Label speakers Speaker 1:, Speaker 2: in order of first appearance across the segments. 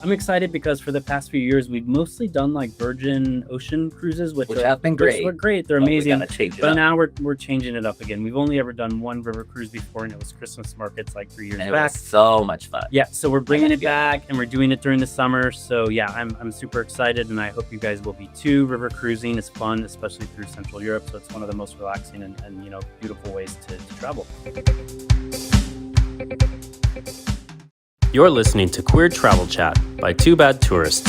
Speaker 1: I'm excited because for the past few years, we've mostly done like Virgin Ocean cruises, which
Speaker 2: have been great.
Speaker 1: We're great. They're amazing.
Speaker 2: We gotta change it
Speaker 1: but
Speaker 2: up.
Speaker 1: now we're changing it up again. We've only ever done one river cruise before, and it was Christmas markets like 3 years
Speaker 2: And
Speaker 1: back.
Speaker 2: it was so much fun.
Speaker 1: Yeah, so we're bringing it back, and we're doing it during the summer. So yeah, I'm super excited, and I hope you guys will be too. River cruising is fun, especially through Central Europe. So it's one of the most relaxing and beautiful ways to travel. You're listening to Queer Travel Chat by Two Bad Tourists.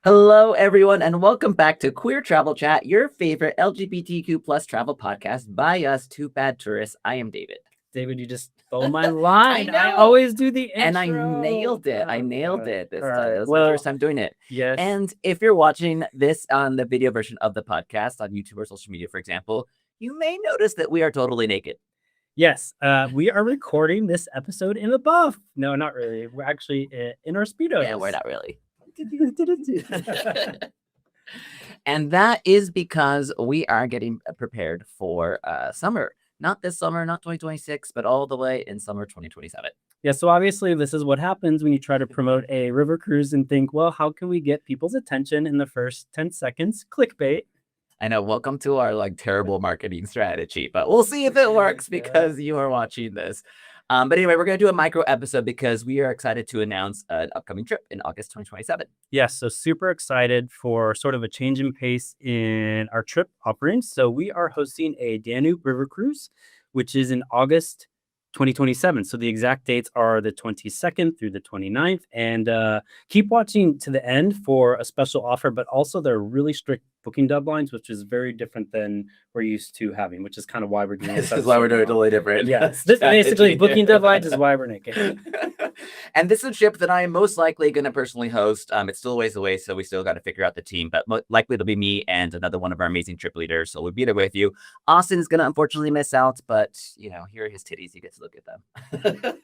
Speaker 2: Hello, everyone, and welcome back to Queer Travel Chat, your favorite LGBTQ plus travel podcast by us, Two Bad Tourists. I am David.
Speaker 1: David, you just stole my line.
Speaker 2: I know.
Speaker 1: I always do the intro.
Speaker 2: And I nailed it. I nailed it this time.
Speaker 1: right.
Speaker 2: It was
Speaker 1: Well,
Speaker 2: my first time doing it.
Speaker 1: Yes.
Speaker 2: And if you're watching this on the video version of the podcast on YouTube or social media, for example, you may notice that we are totally naked.
Speaker 1: Yes, we are recording this episode in the buff. No, not really. We're actually in our Speedos.
Speaker 2: Yeah, we're not really. And that is because we are getting prepared for summer. Not this summer, not 2026, but all the way in summer 2027.
Speaker 1: Yeah, so obviously this is what happens when you try to promote a river cruise and think, well, how can we get people's attention in the first 10 seconds? Clickbait.
Speaker 2: I know, welcome to our terrible marketing strategy, but we'll see if it works because you are watching this. But anyway, we're going to do a micro episode because we are excited to announce an upcoming trip in August 2027.
Speaker 1: Yes, so super excited for sort of a change in pace in our trip offerings. So we are hosting a Danube River Cruise, which is in August 2027. So the exact dates are the 22nd through the 29th. And keep watching to the end for a special offer, but also there are really strict booking deadlines, which is very different than we're used to having, which is kind of why we're doing this.
Speaker 2: This is why we're doing it totally different.
Speaker 1: Yes, this basically booking deadlines is why we're naked.
Speaker 2: And this is a trip that I am most likely going to personally host. It's still a ways away, so we still got to figure out the team, but likely it'll be me and another one of our amazing trip leaders. So we'll be there with you. Austin is going to unfortunately miss out, but here are his titties. You get to look at them.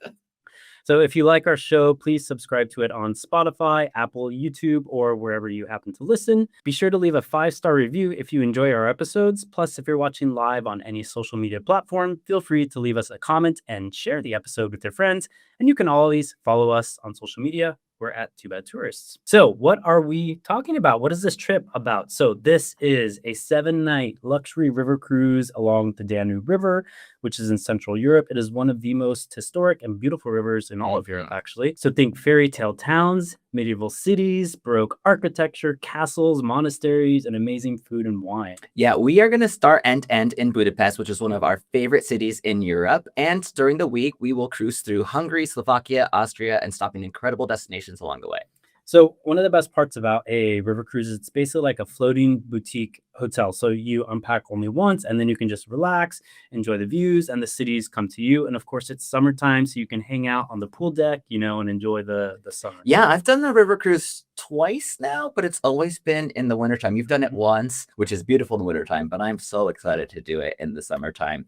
Speaker 1: So if you like our show, please subscribe to it on Spotify, Apple, YouTube, or wherever you happen to listen. Be sure to leave a 5-star review if you enjoy our episodes. Plus, if you're watching live on any social media platform, feel free to leave us a comment and share the episode with your friends. And you can always follow us on social media. We're at Two Bad Tourists. So what are we talking about? What is this trip about? So this is a 7-night luxury river cruise along the Danube River, which is in Central Europe. It is one of the most historic and beautiful rivers in all of Europe, actually. So think fairy tale towns, medieval cities, Baroque architecture, castles, monasteries, and amazing food and wine.
Speaker 2: Yeah, we are going to start end in Budapest, which is one of our favorite cities in Europe. And during the week, we will cruise through Hungary, Slovakia, Austria, and stop in incredible destinations along the way.
Speaker 1: So one of the best parts about a river cruise is it's basically like a floating boutique hotel. So you unpack only once and then you can just relax, enjoy the views, and the cities come to you. And of course, it's summertime, so you can hang out on the pool deck, and enjoy the summer.
Speaker 2: Yeah, I've done the river cruise twice now, but it's always been in the wintertime. You've done it once, which is beautiful in the wintertime, but I'm so excited to do it in the summertime.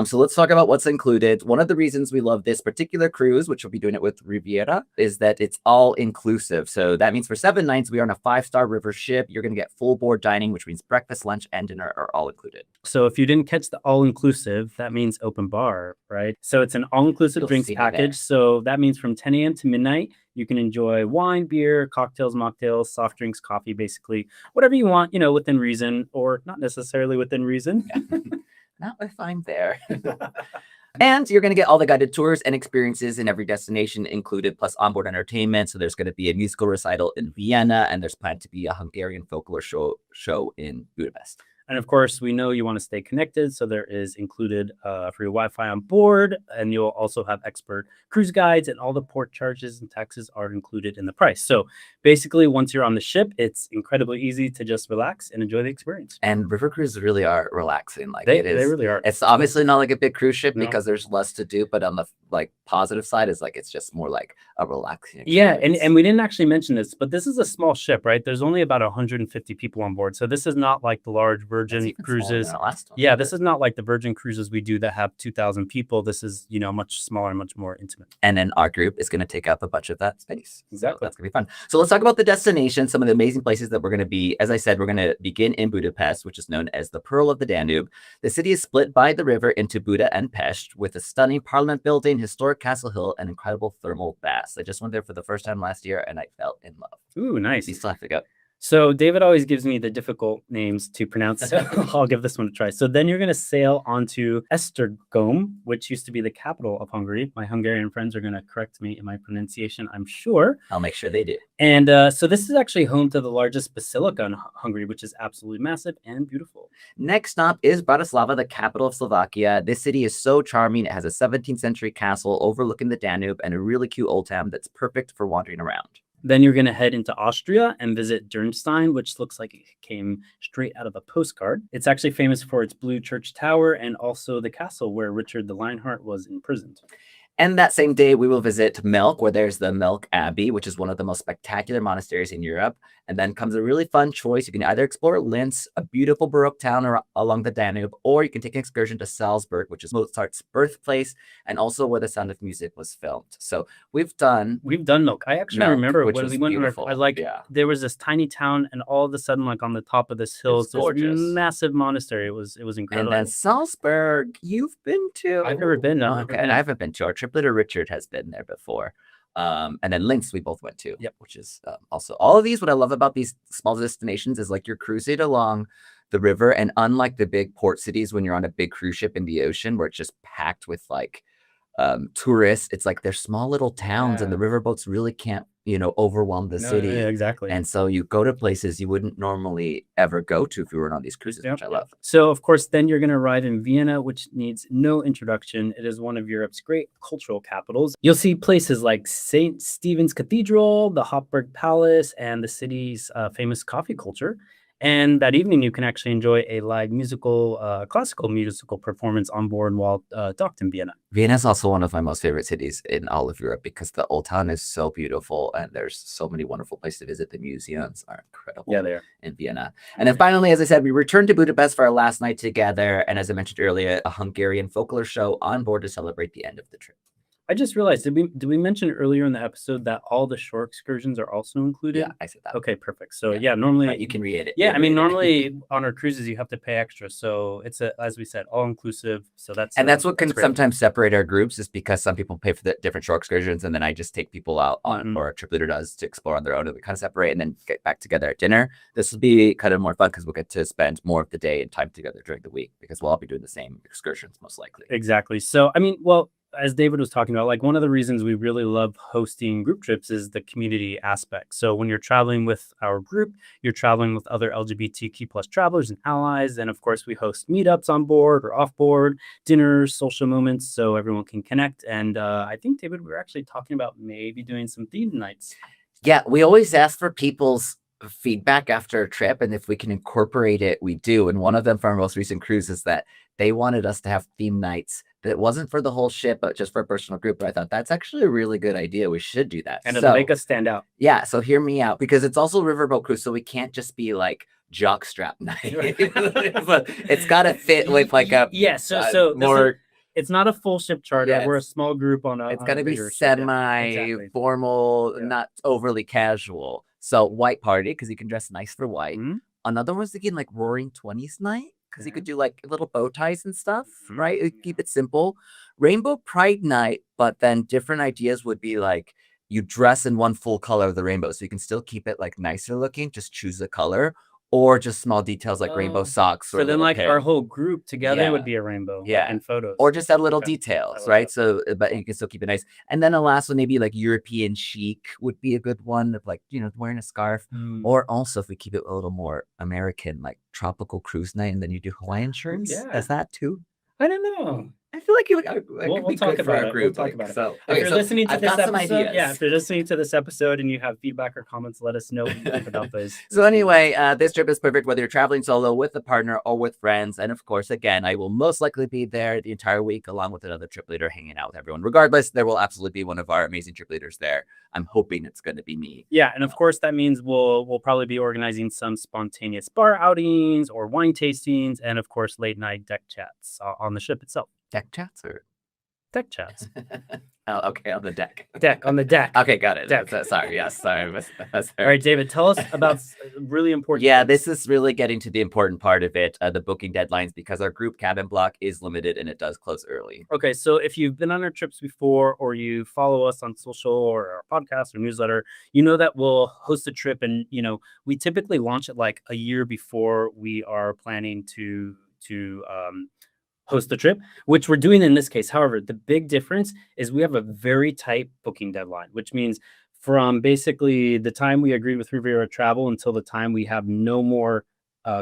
Speaker 2: So let's talk about what's included. One of the reasons we love this particular cruise, which we'll be doing it with Riviera, is that it's all inclusive. So that means for 7 nights, we are on a 5-star river ship. You're going to get full board dining, which means breakfast, lunch, and dinner are all included.
Speaker 1: So if you didn't catch the all-inclusive, that means open bar, right? So it's an all-inclusive drinks package. So that means from 10 a.m. to midnight, you can enjoy wine, beer, cocktails, mocktails, soft drinks, coffee, basically whatever you want, within reason, or not necessarily within reason.
Speaker 2: Not if I'm there. And you're going to get all the guided tours and experiences in every destination included, plus onboard entertainment. So there's going to be a musical recital in Vienna, and there's planned to be a Hungarian folklore show in Budapest.
Speaker 1: And of course, we know you want to stay connected, so there is included free Wi-Fi on board, and you'll also have expert cruise guides, and all the port charges and taxes are included in the price. So basically, once you're on the ship, it's incredibly easy to just relax and enjoy the experience.
Speaker 2: And river cruises really are relaxing.
Speaker 1: They really are.
Speaker 2: It's obviously not like a big cruise ship because there's less to do, but on the like positive side is like it's just more like a relaxing
Speaker 1: Yeah,
Speaker 2: experience.
Speaker 1: and we didn't actually mention this, but this is a small ship, right? There's only about 150 people on board. So this is not like the large
Speaker 2: It's
Speaker 1: Virgin
Speaker 2: even smaller than
Speaker 1: cruises.
Speaker 2: our last one.
Speaker 1: Yeah, this is not like the Virgin cruises we do that have 2,000 people. This is, much smaller and much more intimate.
Speaker 2: And then our group is going to take up a bunch of that space.
Speaker 1: Exactly.
Speaker 2: So that's going to be fun. So let's talk about the destination, some of the amazing places that we're going to be. As I said, we're going to begin in Budapest, which is known as the Pearl of the Danube. The city is split by the river into Buda and Pest, with a stunning parliament building, historic Castle Hill, and incredible thermal baths. I just went there for the first time last year, and I fell in love.
Speaker 1: Ooh, nice.
Speaker 2: You still have to go.
Speaker 1: So David always gives me the difficult names to pronounce, so I'll give this one a try. So then you're going to sail onto Esztergom, which used to be the capital of Hungary. My Hungarian friends are going to correct me in my pronunciation, I'm sure.
Speaker 2: I'll make sure they do.
Speaker 1: And so this is actually home to the largest basilica in Hungary, which is absolutely massive and beautiful.
Speaker 2: Next stop is Bratislava, the capital of Slovakia. This city is so charming. It has a 17th century castle overlooking the Danube and a really cute old town that's perfect for wandering around.
Speaker 1: Then you're going to head into Austria and visit Dürnstein, which looks like it came straight out of a postcard. It's actually famous for its blue church tower and also the castle where Richard the Lionheart was imprisoned.
Speaker 2: And that same day, we will visit Melk, where there's the Melk Abbey, which is one of the most spectacular monasteries in Europe. And then comes a really fun choice. You can either explore Linz, a beautiful Baroque town along the Danube, or you can take an excursion to Salzburg, which is Mozart's birthplace, and also where The Sound of Music was filmed. So we've done
Speaker 1: Melk. I actually
Speaker 2: Melk,
Speaker 1: remember
Speaker 2: which
Speaker 1: when
Speaker 2: was
Speaker 1: we went.
Speaker 2: beautiful.
Speaker 1: There was this tiny town, and all of a sudden, like on the top of this hill,
Speaker 2: It's
Speaker 1: this
Speaker 2: gorgeous.
Speaker 1: massive monastery. It was incredible.
Speaker 2: And then Salzburg, you've been to?
Speaker 1: I've never been. No,
Speaker 2: Okay, and I haven't been to. Our trip leader Richard has been there before. And then Linz, we both went to.
Speaker 1: Yep.
Speaker 2: Which is also all of these. What I love about these small destinations is like you're cruising along the river, and unlike the big port cities when you're on a big cruise ship in the ocean where it's just packed with like tourists, it's like they're small little towns, and the riverboats really can't overwhelm the city.
Speaker 1: Yeah, exactly.
Speaker 2: And so you go to places you wouldn't normally ever go to if you were on these cruises, which I love.
Speaker 1: So, of course, then you're going to arrive in Vienna, which needs no introduction. It is one of Europe's great cultural capitals. You'll see places like St. Stephen's Cathedral, the Hofburg Palace, and the city's famous coffee culture. And that evening, you can actually enjoy a live classical musical performance on board while docked in Vienna.
Speaker 2: Vienna is also one of my most favorite cities in all of Europe because the old town is so beautiful and there's so many wonderful places to visit. The museums are incredible.
Speaker 1: Yeah, they are.
Speaker 2: In Vienna. And then finally, as I said, we returned to Budapest for our last night together. And as I mentioned earlier, a Hungarian folklore show on board to celebrate the end of the trip.
Speaker 1: I just realized, did we mention earlier in the episode that all the shore excursions are also included?
Speaker 2: Yeah, I said that.
Speaker 1: Okay, perfect. So normally
Speaker 2: Right, you can read it.
Speaker 1: Yeah, I mean, normally on our cruises you have to pay extra, so it's as we said, all inclusive. So that's
Speaker 2: what can sometimes separate our groups is because some people pay for the different shore excursions, and then I just take people out on, or a trip leader does, to explore on their own, and we kind of separate and then get back together at dinner. This will be kind of more fun because we'll get to spend more of the day and time together during the week because we'll all be doing the same excursions most likely.
Speaker 1: Exactly. So I mean, well, as David was talking about, like one of the reasons we really love hosting group trips is the community aspect. So when you're traveling with our group, you're traveling with other LGBTQ plus travelers and allies. And of course, we host meetups on board or off board, dinners, social moments, so everyone can connect. And I think, David, we were actually talking about maybe doing some theme nights.
Speaker 2: Yeah, we always ask for people's feedback after a trip, and if we can incorporate it, we do. And one of them from our most recent cruise is that they wanted us to have theme nights that wasn't for the whole ship, but just for a personal group. But I thought that's actually a really good idea. We should do that.
Speaker 1: And it'll make us stand out.
Speaker 2: Yeah. So hear me out, because it's also a riverboat cruise. So we can't just be like jockstrap night. But it's got to fit with like a more.
Speaker 1: It's not a full ship charter. Yes. We're a small group on a.
Speaker 2: It's got to be semi-formal, not overly casual. So white party, because you can dress nice for white. Mm-hmm. Another one's thinking like Roaring 20s night, because you could do like little bow ties and stuff, right? Keep it simple. Rainbow Pride night, but then different ideas would be like you dress in one full color of the rainbow, so you can still keep it like nicer looking. Just choose a color. Or just small details like rainbow socks.
Speaker 1: So then like our whole group together would be a rainbow in photos.
Speaker 2: Or just add little details, right? So, but you can still keep it nice. And then the last one, maybe like European chic would be a good one of like, wearing a scarf. Or also if we keep it a little more American, like tropical cruise night, and then you do Hawaiian shirts. Yeah. Is that too?
Speaker 1: I don't know.
Speaker 2: I feel like
Speaker 1: We'll talk about it. We'll talk about it.
Speaker 2: So,
Speaker 1: If you're listening to
Speaker 2: I've
Speaker 1: this
Speaker 2: got some
Speaker 1: episode,
Speaker 2: ideas.
Speaker 1: if you're listening to this episode and you have feedback or comments, let us know what you think about those.
Speaker 2: So anyway, this trip is perfect whether you're traveling solo with a partner or with friends. And of course, again, I will most likely be there the entire week along with another trip leader hanging out with everyone. Regardless, there will absolutely be one of our amazing trip leaders there. I'm hoping it's going to be me.
Speaker 1: Yeah, and of course that means we'll probably be organizing some spontaneous bar outings or wine tastings, and of course late night deck chats on the ship itself.
Speaker 2: Deck chats or
Speaker 1: deck chats?
Speaker 2: Oh, okay, on the deck.
Speaker 1: On the deck.
Speaker 2: Okay, got it.
Speaker 1: Deck.
Speaker 2: Sorry, yes, sorry.
Speaker 1: All right, David, tell us about really important.
Speaker 2: Yeah,
Speaker 1: things.
Speaker 2: this is really getting to the important part of it, the booking deadlines, because our group cabin block is limited and it does close early.
Speaker 1: Okay, so if you've been on our trips before or you follow us on social or our podcast or newsletter, you know that we'll host a trip, and we typically launch it like a year before we are planning to host the trip, which we're doing in this case. However, the big difference is we have a very tight booking deadline, which means from basically the time we agreed with Riviera Travel until the time we have no more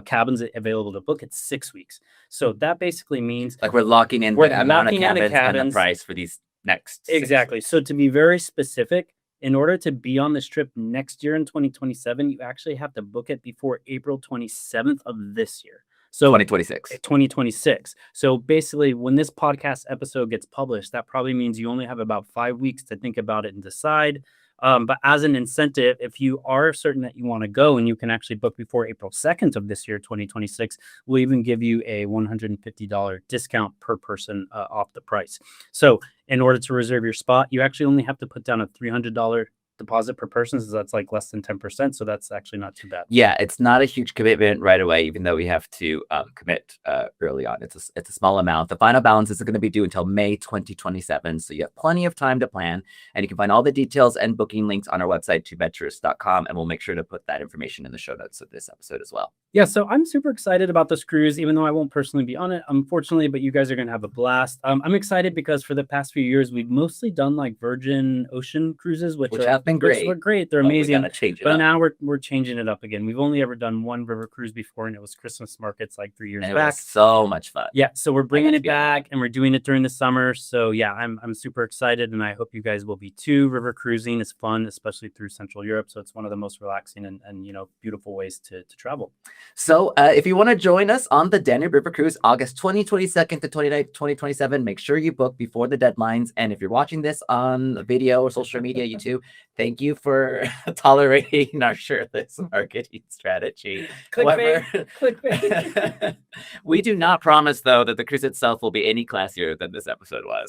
Speaker 1: cabins available to book, it's 6 weeks. So that basically means
Speaker 2: like we're locking in the amount of cabins and the price for these next 6
Speaker 1: exactly. So to be very specific, in order to be on this trip next year in 2027, you actually have to book it before April 27th of this year. So 2026. So basically, when this podcast episode gets published, that probably means you only have about 5 weeks to think about it and decide. But as an incentive, if you are certain that you want to go and you can actually book before April 2nd of this year, 2026, we'll even give you a $150 discount per person off the price. So in order to reserve your spot, you actually only have to put down a $300 deposit per person, so that's like less than 10%, so that's actually not too bad.
Speaker 2: Yeah, it's not a huge commitment right away, even though we have to commit early on. It's a small amount. The final balance is going to be due until May 2027, so you have plenty of time to plan, and you can find all the details and booking links on our website, twobetttourists.com, and we'll make sure to put that information in the show notes of this episode as well.
Speaker 1: Yeah, so I'm super excited about this cruise, even though I won't personally be on it, unfortunately, but you guys are going to have a blast. I'm excited because for the past few years, we've mostly done like Virgin Ocean cruises, which
Speaker 2: have been great.
Speaker 1: Which were great. They're amazing.
Speaker 2: But
Speaker 1: now we're changing it up again. We've only ever done one river cruise before, and it was Christmas markets like 3 years back. It
Speaker 2: was so much fun.
Speaker 1: Yeah, so we're bringing it back, and we're doing it during the summer. So yeah, I'm super excited, and I hope you guys will be too. River cruising is fun, especially through Central Europe. So it's one of the most relaxing and beautiful ways to travel.
Speaker 2: So if you want to join us on the Danube River Cruise, August 22nd to 29th, 2027, make sure you book before the deadlines. And if you're watching this on video or social media, YouTube, thank you for tolerating our shirtless marketing strategy.
Speaker 1: Clickbait.
Speaker 2: We do not promise, though, that the cruise itself will be any classier than this episode was.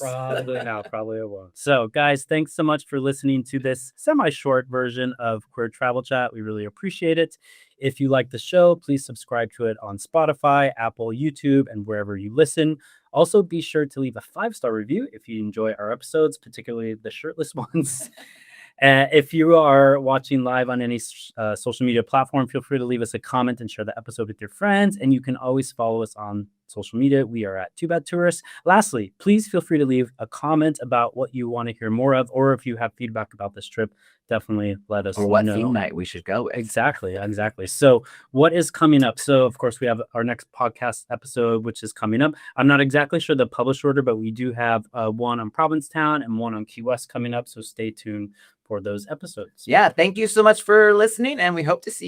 Speaker 1: Probably it won't. So, guys, thanks so much for listening to this semi-short version of Queer Travel Chat. We really appreciate it. If you like the show, please subscribe to it on Spotify, Apple, YouTube, and wherever you listen. Also, be sure to leave a 5-star review if you enjoy our episodes, particularly the shirtless ones. If you are watching live on any social media platform, feel free to leave us a comment and share the episode with your friends. And you can always follow us on social media. We are at Two Bad Tourists. Lastly, please feel free to leave a comment about what you want to hear more of, or if you have feedback about this trip, definitely let us know.
Speaker 2: Or what theme night we should go with.
Speaker 1: Exactly. So what is coming up? So, of course, we have our next podcast episode, which is coming up. I'm not exactly sure the published order, but we do have one on Provincetown and one on Key West coming up. So stay tuned for those episodes.
Speaker 2: Yeah, thank you so much for listening, and we hope to see you